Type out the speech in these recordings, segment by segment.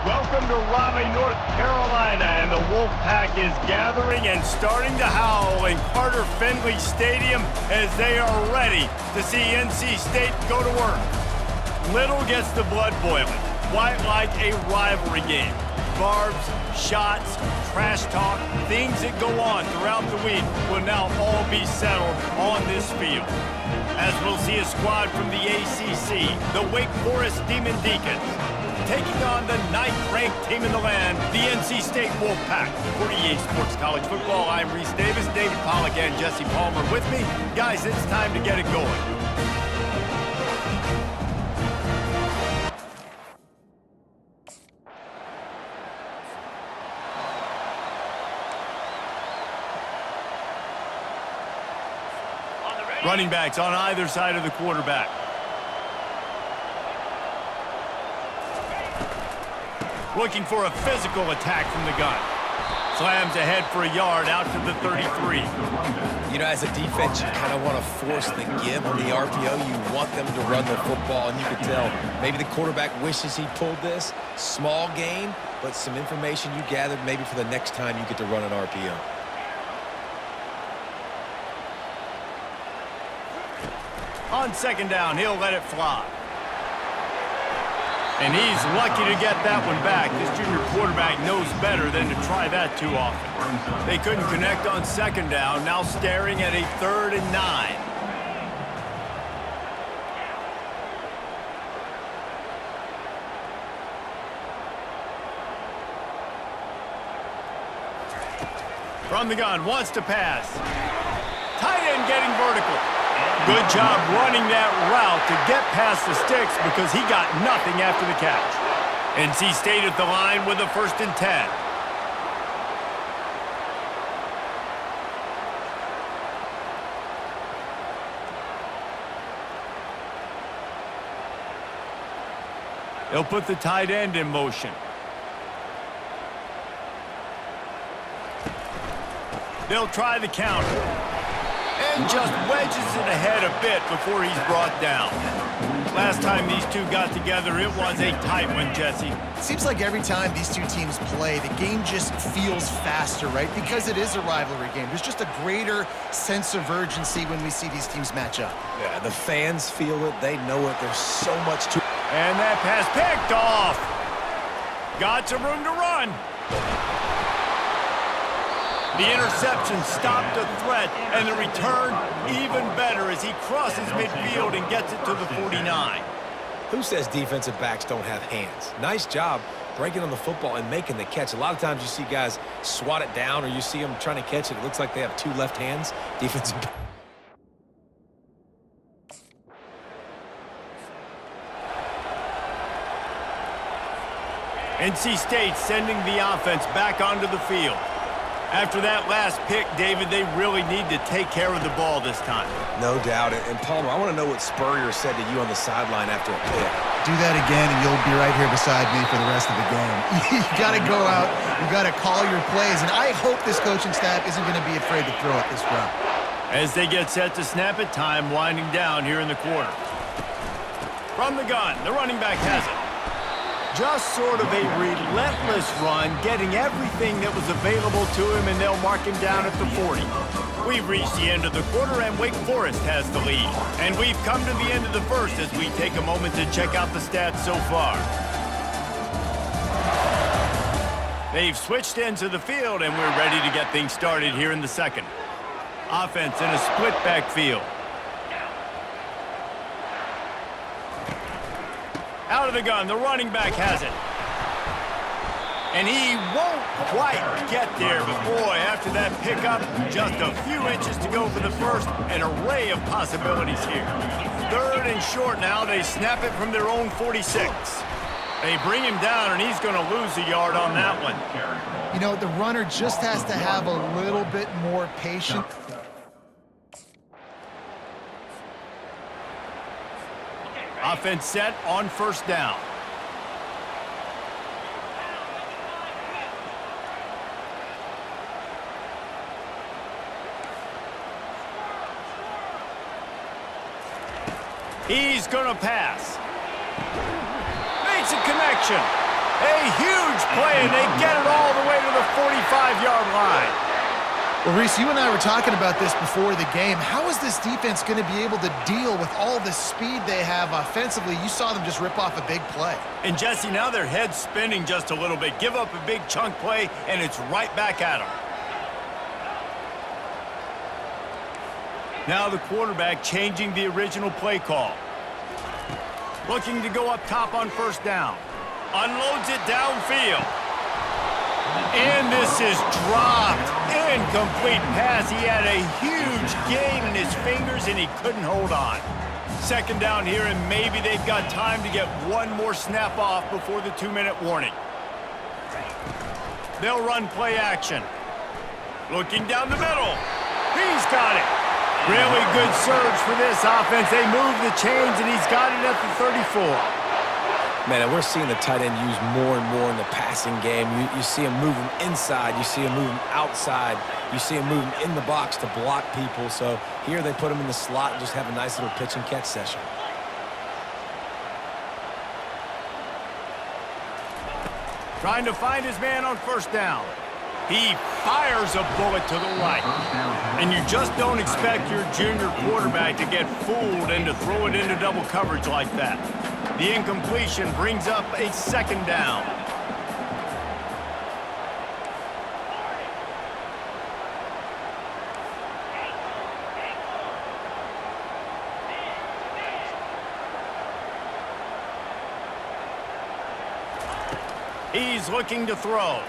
Welcome to Raleigh, North Carolina, and the Wolfpack is gathering and starting to howl in Carter Finley Stadium as they are ready to see NC State go to work. Little gets the blood boiling, quite like a rivalry game. Barbs, shots, trash talk, things that go on throughout the week will now all be settled on this field. As we'll see a squad from the ACC, the Wake Forest Demon Deacons, taking on the 9th-ranked team in the land, the NC State Wolfpack. For EA Sports College Football, I'm Reese Davis, David Pollack, and Jesse Palmer with me. Guys, it's time to get it going. Running backs on either side of the quarterback. Looking for a physical attack from the gun. Slams ahead for a yard out to the 33. You know, as a defense, you kind of want to force the give on the RPO. You want them to run the football, and you can tell maybe the quarterback wishes he pulled this. Small gain, but some information you gathered maybe for the next time you get to run an RPO. On second down, he'll let it fly. And he's lucky to get that one back. This junior quarterback knows better than to try that too often. They couldn't connect on second down, now staring at a 3rd and 9. From the gun, wants to pass. Tight end getting vertical. Good job running that route to get past the sticks because he got nothing after the catch. NC State at the line with a 1st and 10. They'll put the tight end in motion. They'll try the counter. And just wedges it ahead a bit before he's brought down. Last time these two got together, it was a tight one, Jesse. It seems like every time these two teams play, the game just feels faster, right? Because it is a rivalry game. There's just a greater sense of urgency when we see these teams match up. Yeah, the fans feel it. They know it. There's so much to... And that pass picked off. Got some room to run. The interception stopped a threat, and the return even better as he crosses midfield and gets it to the 49. Who says defensive backs don't have hands? Nice job breaking on the football and making the catch. A lot of times you see guys swat it down or you see them trying to catch it. It looks like they have 2 left hands. Defensive NC State sending the offense back onto the field. After that last pick, David, they really need to take care of the ball this time. No doubt. And Palmer, I want to know what Spurrier said to you on the sideline after a pick. Do that again, and you'll be right here beside me for the rest of the game. You got to go out. You got to call your plays, and I hope this coaching staff isn't going to be afraid to throw it this route. As they get set to snap it, time winding down here in the quarter. From the gun, the running back has it. Just sort of a relentless run, getting everything that was available to him, and they'll mark him down at the 40. We've reached the end of the quarter, and Wake Forest has the lead. And we've come to the end of the first as we take a moment to check out the stats so far. They've switched into the field, and we're ready to get things started here in the second. Offense in a split backfield. Out of the gun, the running back has it. And he won't quite get there, but boy, after that pickup, just a few inches to go for the first, an array of possibilities here. 3rd and short now, they snap it from their own 46. They bring him down, and he's going to lose a yard on that one. You know, the runner just has to have a little bit more patience. Offense set on 1st down. He's going to pass. Makes a connection. A huge play, and they get it all the way to the 45-yard line. Well, Reese, you and I were talking about this before the game. How is this defense going to be able to deal with all the speed they have offensively? You saw them just rip off a big play. And, Jesse, now their head's spinning just a little bit. Give up a big chunk play, and it's right back at them. Now the quarterback changing the original play call. Looking to go up top on first down. Unloads it downfield. And this is dropped. Incomplete pass. He had a huge gain in his fingers, and he couldn't hold on. Second down here, and maybe they've got time to get one more snap off before the 2-minute warning. They'll run play action. Looking down the middle. He's got it. Really good surge for this offense. They move the chains, and he's got it at the 34. Man, and we're seeing the tight end used more and more in the passing game. You see him moving inside. You see him moving outside. You see him moving in the box to block people. So here they put him in the slot and just have a nice little pitch and catch session. Trying to find his man on first down. He fires a bullet to the right. And you just don't expect your junior quarterback to get fooled and to throw it into double coverage like that. The incompletion brings up a second down. He's looking to throw.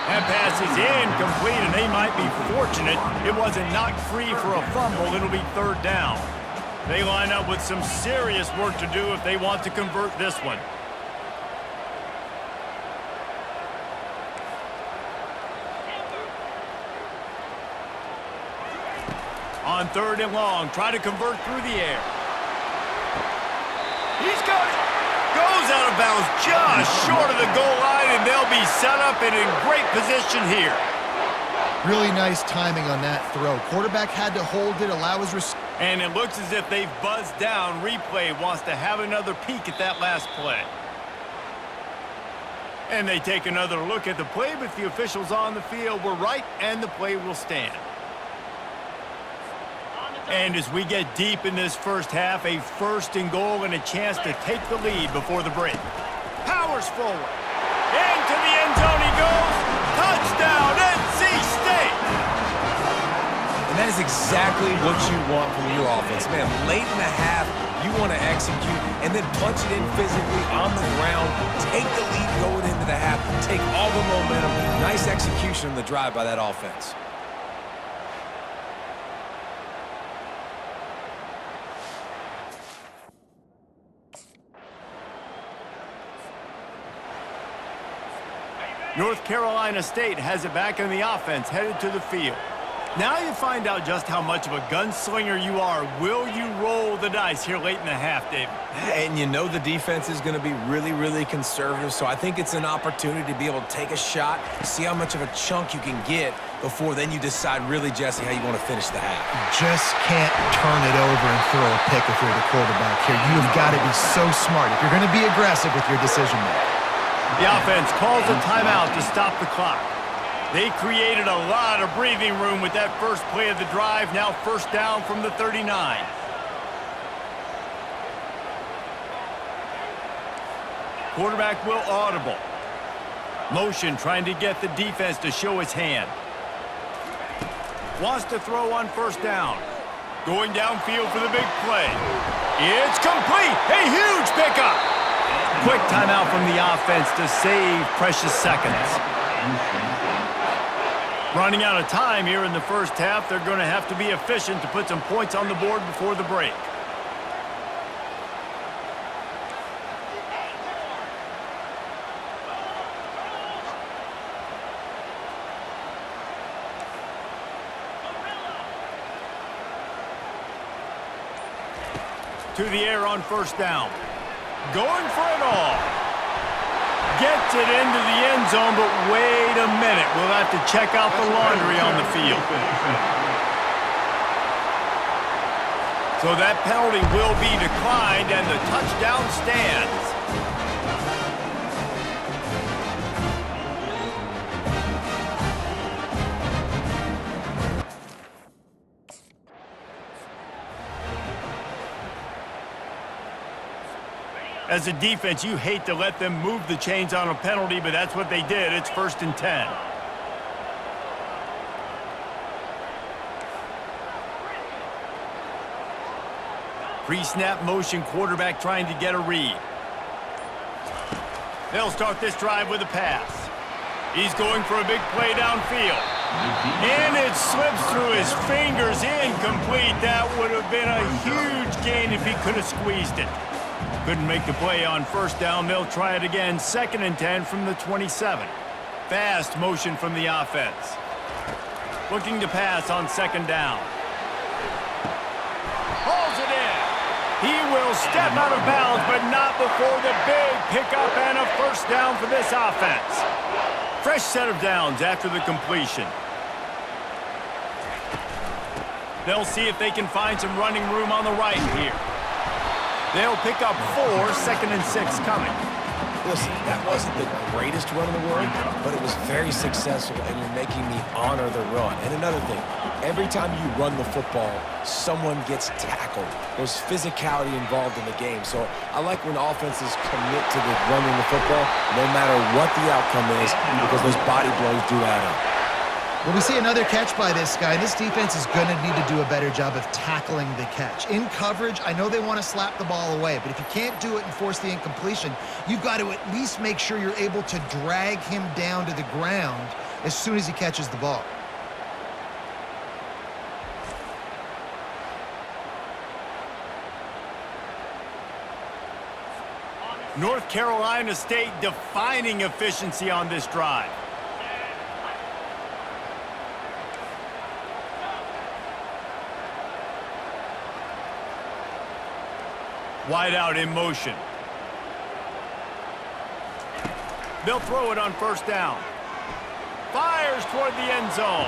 That pass is incomplete, and they might be fortunate it wasn't knocked free for a fumble. It'll be third down. They line up with some serious work to do if they want to convert this one. On third and long, try to convert through the air. He's got it. Goes out of bounds just short of the goal line, and they'll be set up and in great position here. Really nice timing on that throw. Quarterback had to hold it, allow his receiver. And it looks as if they've buzzed down. Replay wants to have another peek at that last play. And they take another look at the play, but the officials on the field were right, and the play will stand. And as we get deep in this first half, a first and goal and a chance to take the lead before the break. Powers forward. Into the end zone he goes. Touchdown, NC State! And that is exactly what you want from your offense. Man, late in the half, you want to execute and then punch it in physically on the ground, take the lead going into the half, take all the momentum. Nice execution on the drive by that offense. North Carolina State has it back in the offense, headed to the field. Now you find out just how much of a gunslinger you are. Will you roll the dice here late in the half, David? And you know the defense is going to be really, really conservative, so I think it's an opportunity to be able to take a shot, see how much of a chunk you can get before then you decide really, Jesse, how you want to finish the half. Just can't turn it over and throw a pick if you're the quarterback here. You've got to be so smart if you're going to be aggressive with your decision making. The offense calls a timeout to stop the clock. They created a lot of breathing room with that first play of the drive. Now first down from the 39. Quarterback will audible. Motion trying to get the defense to show his hand. Wants to throw on first down. Going downfield for the big play. It's complete. A huge pickup. Quick timeout from the offense to save precious seconds. Running out of time here in the first half. They're going to have to be efficient to put some points on the board before the break. To the air on first down. Going for it all. Gets it into the end zone, but wait a minute. We'll have to check out the laundry on the field. So that penalty will be declined, and the touchdown stands. As a defense, you hate to let them move the chains on a penalty, but that's what they did. It's 1st and 10. Pre-snap motion, quarterback trying to get a read. They'll start this drive with a pass. He's going for a big play downfield. And it slips through his fingers, incomplete. That would have been a huge gain if he could have squeezed it. Couldn't make the play on 1st down. They'll try it again, 2nd and 10 from the 27. Fast motion from the offense. Looking to pass on 2nd down. Hauls it in. He will step out of bounds, but not before the big pickup and a 1st down for this offense. Fresh set of downs after the completion. They'll see if they can find some running room on the right here. They'll pick up 4, 2nd and 6 coming. Listen, that wasn't the greatest run in the world, but it was very successful, and you're making me honor the run. And another thing, every time you run the football, someone gets tackled. There's physicality involved in the game. So I like when offenses commit to the running the football, no matter what the outcome is, because those body blows do add up. Well, we see another catch by this guy. This defense is going to need to do a better job of tackling the catch. In coverage, I know they want to slap the ball away, but if you can't do it and force the incompletion, you've got to at least make sure you're able to drag him down to the ground as soon as he catches the ball. North Carolina State defining efficiency on this drive. Wide out in motion. They'll throw it on 1st down. Fires toward the end zone.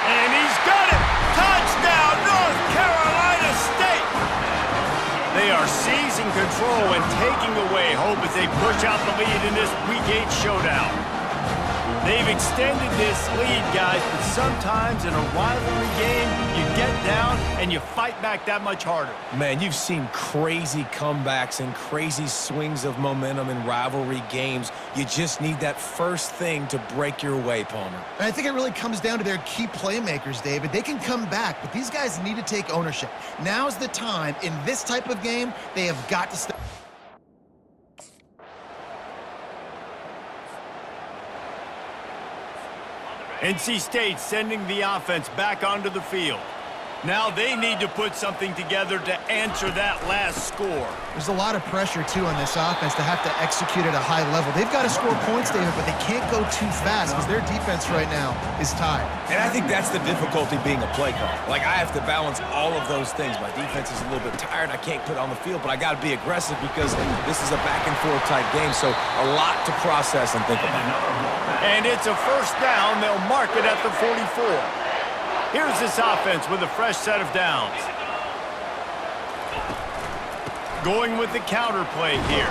And he's got it! Touchdown, North Carolina State! They are seizing control and taking away hope as they push out the lead in this Week 8 showdown. They've extended this lead, guys, but sometimes in a rivalry game, you get down and you fight back that much harder. Man, you've seen crazy comebacks and crazy swings of momentum in rivalry games. You just need that first thing to break your way, Palmer. And I think it really comes down to their key playmakers, David. They can come back, but these guys need to take ownership. Now's the time. In this type of game, they have got to step. NC State sending the offense back onto the field. Now they need to put something together to answer that last score. There's a lot of pressure, too, on this offense to have to execute at a high level. They've got to score points, David, but they can't go too fast because their defense right now is tired. And I think that's the difficulty being a play caller. Like, I have to balance all of those things. My defense is a little bit tired. I can't put on the field, but I got to be aggressive because this is a back-and-forth type game, so a lot to process and think about. And it's a 1st down. They'll mark it at the 44. Here's this offense with a fresh set of downs. Going with the counter play here.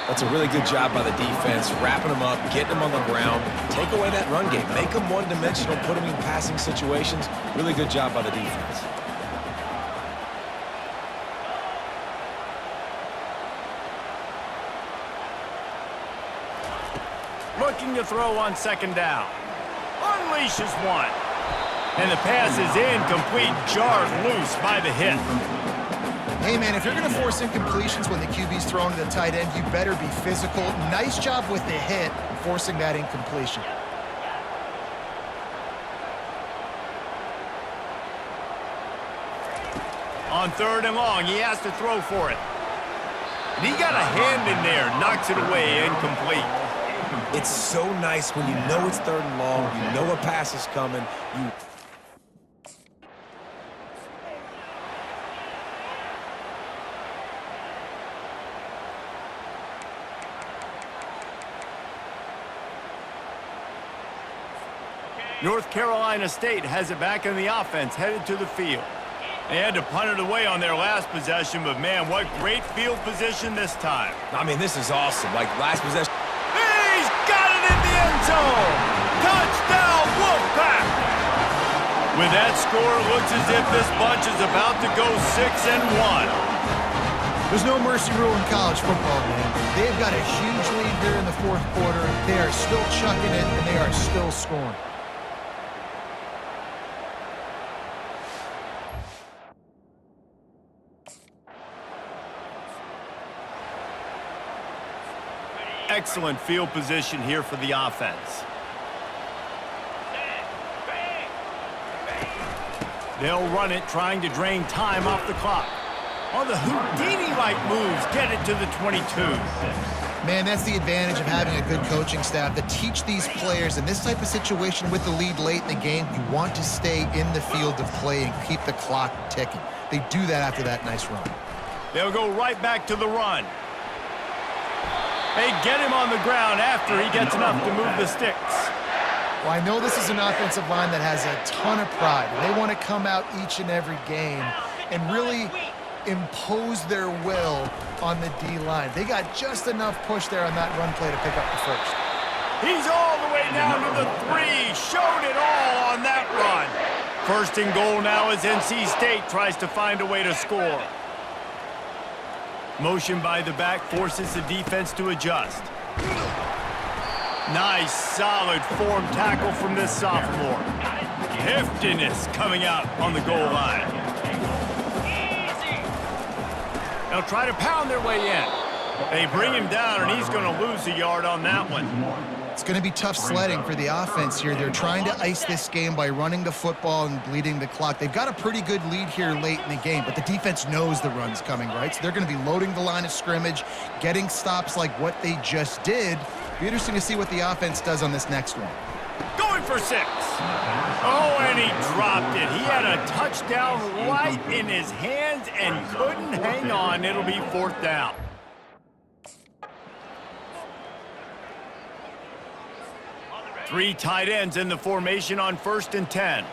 That's a really good job by the defense, wrapping them up, getting them on the ground, take away that run game, make them one-dimensional, put them in passing situations. Really good job by the defense. Looking to throw on 2nd down. Unleashes one. And the pass is incomplete, jarred loose by the hit. Hey, man, if you're going to force incompletions when the QB's throwing to the tight end, you better be physical. Nice job with the hit, forcing that incompletion. On 3rd and long, he has to throw for it. And he got a hand in there, knocks it away, incomplete. It's so nice when you know it's 3rd and long, you know a pass is coming, North Carolina State has it back in the offense, headed to the field. They had to punt it away on their last possession, but man, what great field position this time. I mean, this is awesome. Like, last possession. He's got it in the end zone! Touchdown, Wolfpack! With that score, it looks as if this bunch is about to go 6-1. There's no mercy rule in college football, man. They've got a huge lead here in the fourth quarter. They are still chucking it, and they are still scoring. Excellent field position here for the offense. They'll run it, trying to drain time off the clock. Oh, the Houdini-like moves get it to the 22. Man, that's the advantage of having a good coaching staff to teach these players in this type of situation with the lead late in the game. You want to stay in the field of play and keep the clock ticking. They do that after that nice run. They'll go right back to the run. They get him on the ground after he gets enough to move the sticks. Well, I know this is an offensive line that has a ton of pride. They want to come out each and every game and really impose their will on the D-line. They got just enough push there on that run play to pick up the first. He's all the way down to the 3. Showed it all on that run. First and goal now as NC State tries to find a way to score. Motion by the back forces the defense to adjust. Nice, solid form tackle from this sophomore. Heftiness coming out on the goal line. They'll try to pound their way in. They bring him down, and he's going to lose a yard on that one. It's going to be tough sledding for the offense here. They're trying to ice this game by running the football and bleeding the clock. They've got a pretty good lead here late in the game, but the defense knows the run's coming, right? So they're going to be loading the line of scrimmage, getting stops like what they just did. Be interesting to see what the offense does on this next one. Going for 6. Oh, and he dropped it. He had a touchdown right in his hands and couldn't hang on. It'll be 4th down. Three tight ends in the formation on 1st and 10.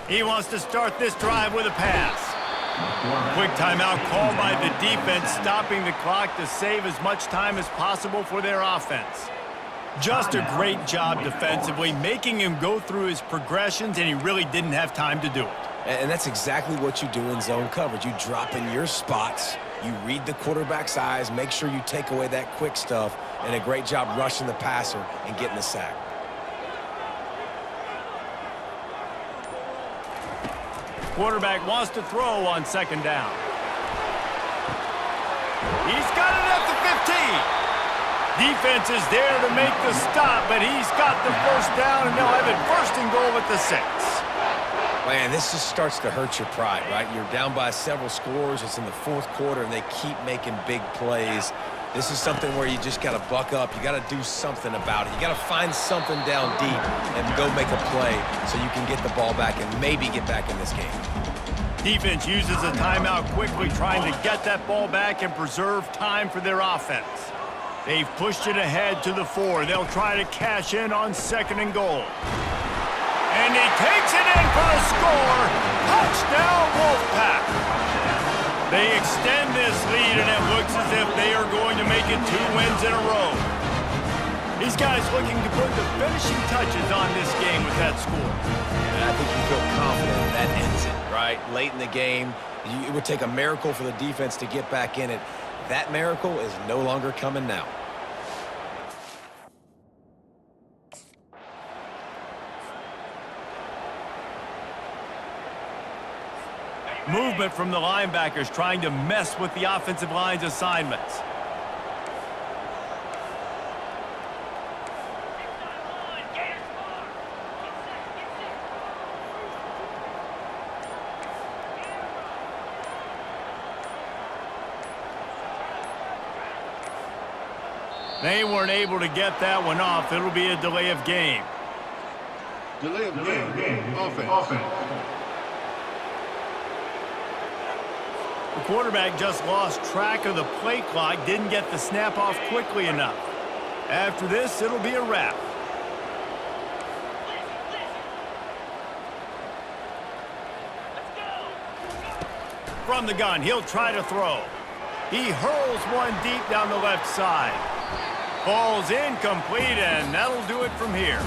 He wants to start this drive with a pass. Quick timeout called by the defense, stopping the clock to save as much time as possible for their offense. Just a great job defensively, making him go through his progressions, and he really didn't have time to do it. And that's exactly what you do in zone coverage. You drop in your spots, you read the quarterback's eyes, make sure you take away that quick stuff, and a great job rushing the passer and getting the sack. Quarterback wants to throw on 2nd down. He's got it at the 15. Defense is there to make the stop, but he's got the 1st down, and they'll have it 1st and goal at the 6. Man, this just starts to hurt your pride, right? You're down by several scores. It's in the 4th quarter, and they keep making big plays. This is something where you just got to buck up. You got to do something about it. You got to find something down deep and go make a play so you can get the ball back and maybe get back in this game. Defense uses a timeout quickly, trying to get that ball back and preserve time for their offense. They've pushed it ahead to the 4. They'll try to cash in on 2nd and goal. And he takes it in for a score. Touchdown, Wolfpack. They extend this lead, and it looks as if they are going to make it 2 wins in a row. These guys looking to put the finishing touches on this game with that score. And I think you feel confident that ends it, right? Late in the game, it would take a miracle for the defense to get back in it. That miracle is no longer coming now. Movement from the linebackers trying to mess with the offensive line's assignments. They weren't able to get that one off. It'll be a delay of game. Delay of game. Offense. The quarterback just lost track of the play clock, didn't get the snap off quickly enough. After this, it'll be a wrap. From the gun, he'll try to throw. He hurls one deep down the left side. Falls incomplete, and that'll do it from here.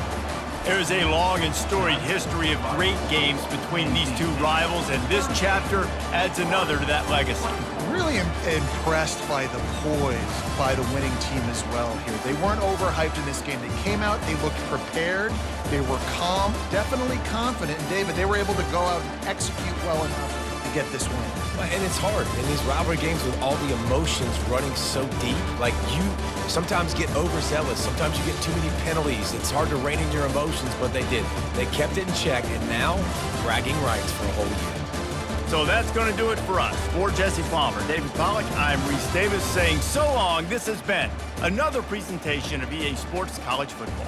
There's a long and storied history of great games between these two rivals, and this chapter adds another to that legacy. Really impressed by the poise by the winning team as well here. They weren't overhyped in this game. They came out, they looked prepared, they were calm, definitely confident. And David, they were able to go out and execute well enough to get this win. And it's hard in these rivalry games with all the emotions running so deep. Like, you sometimes get overzealous. Sometimes you get too many penalties. It's hard to rein in your emotions, but they did. They kept it in check, and now bragging rights for a whole year. So that's going to do it for us. For Jesse Palmer, David Pollack, I'm Reese Davis saying so long. This has been another presentation of EA Sports College Football.